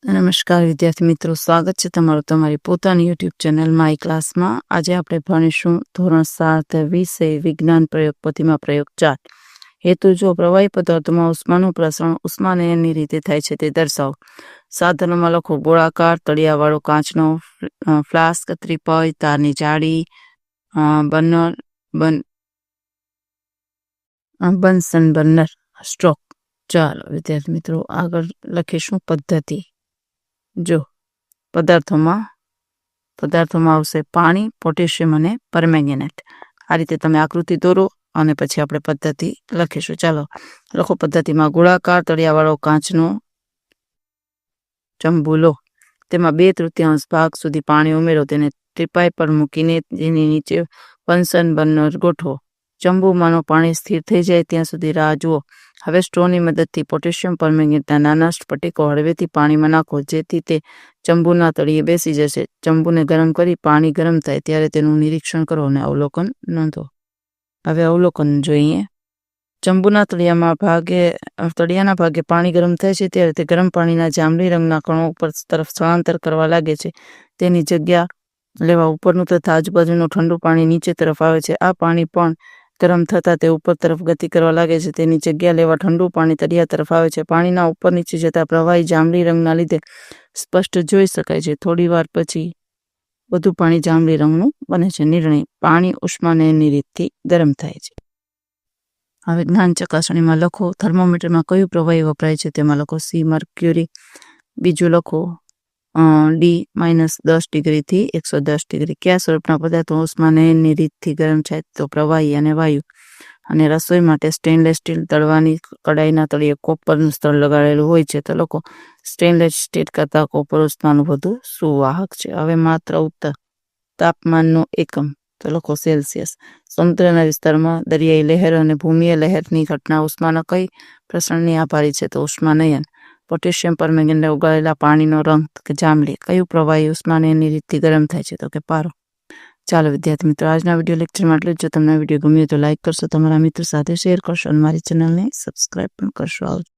નમસ્કાર વિદ્યાર્થી મિત્રો, સ્વાગત છે તમારું તમારી પોતાની યુટ્યુબ ચેનલ માય ક્લાસમાં. આજે આપણે ભણીશું ધોરણ 7 વિષય વિજ્ઞાન પ્રયોગ પોથીમાં પ્રયોગ 4. હેતુ: જો પ્રવાહી પદાર્થોમાં ઉષ્માનું પ્રસરણ ઉષ્માનયનની રીતે થાય છે તે દર્શાવો. સાધનોમાં લખો: ગોળાકાર તળિયાવાળો કાચનો ફ્લાસ્ક, ત્રિપય, તારની જાળી, બન્સન બર્નર, સ્ટ્રોક. ચાલો વિદ્યાર્થી મિત્રો, આગળ લખીશું પદ્ધતિ. જો પદાર્થોમાં આવશે પાણી, પોટેશિયમ અને પરમેંગેનેટ. આ રીતે તમે આકૃતિ દોરો અને પછી આપણે પદ્ધતિ લખીશું. ચાલો લખો પદ્ધતિમાં: ગોળાકાર તળિયાવાળો કાચનો ચંબુ લો, તેમાં 2/3 ભાગ સુધી પાણી ઉમેરો, તેને ત્રિપાઈ પર મૂકીને તેની નીચે બન્સન બર્નર ગોઠવો. ચંબુમાંનું પાણી સ્થિર થઈ જાય ત્યાં સુધી રાહ જુઓ. હવે સ્ટ્રોની મદદથી પોટેશિયમ પરમેંગેનેટના નાના સ્ફટિકો હળવેથી પાણીમાં નાખો, જેથી તે ચંબુના તળિયે બેસી જશે. ચંબુને ગરમ કરી પાણી ગરમ થાય ત્યારે તેનું નિરીક્ષણ કરો અને અવલોકન નોંધો. હવે અવલોકન જોઈએ. ચંબુના તળિયાના ભાગે પાણી ગરમ થાય છે ત્યારે તે ગરમ પાણીના જાંબલી રંગના કણો ઉપર તરફ સ્થળાંતર કરવા લાગે છે. તેની જગ્યા લેવા ઉપરનું તથા આજુબાજુનું ઠંડુ પાણી નીચે તરફ આવે છે. આ પાણી પણ ગરમ થતાં તે ઉપર તરફ ગતિ કરવા લાગે છે. તેની જગ્યા લેવા ઠંડુ પાણી તળિયા તરફ આવે છે. પાણીના ઉપર નીચે જતા પ્રવાહી જાંબલી રંગના લીધે સ્પષ્ટ જોઈ શકાય છે. થોડી વાર પછી બધું પાણી જાંબલી રંગનું બને છે. નિર્ણય: પાણી ઉષ્માનયનની રીતથી ગરમ થાય છે. હવે જ્ઞાન ચકાસણીમાં લખો: થર્મોમીટરમાં કયું પ્રવાહી વપરાય છે? તેમાં લખો C મર્ક્યુરી. બીજું લખો D-10 ડિગ્રીથી 110 ડિગ્રી. કયા સ્વરૂપના પદાર્થો ઉષ્માનયનની રીતથી ગરમ થાય? તો પ્રવાહી અને વાયુ. અને રસોઈ માટે સ્ટેનલેસ સ્ટીલ તળવાની કડાઈના તળિયે કોપરનું સ્તર લગાડેલું હોય છે. તો લોકો સ્ટેનલેસ સ્ટીલ કરતાં કોપર ઉષ્માનું વધુ સુવાહક છે. હવે માત્ર ઉત્તર: તાપમાનનું એકમ. તો લોકો સેલ્સિયસ. સમુદ્રના વિસ્તારમાં દરિયાઈ લહેર અને ભૂમિય લહેરની ઘટના ઉષ્માના કઈ પ્રસરણની આભારી છે? તો ઉષ્માનયન. પોટેશિયમ પરમેંગેનેટને ઉગાડેલા પાણીનો રંગ કે જાંબલી. કયું પ્રવાહી ઉષ્માનયનની રીતથી ગરમ થાય છે? તો કે પારો. ચાલો વિદ્યાર્થી મિત્રો, આજના વિડીયો લેક્ચરમાં એટલું જ. જો તમને વિડીયો ગમ્યો તો લાઇક કરશો, તમારા મિત્રો સાથે શેર કરશો અને મારી ચેનલને સબસ્ક્રાઈબ પણ કરશો. આવજો.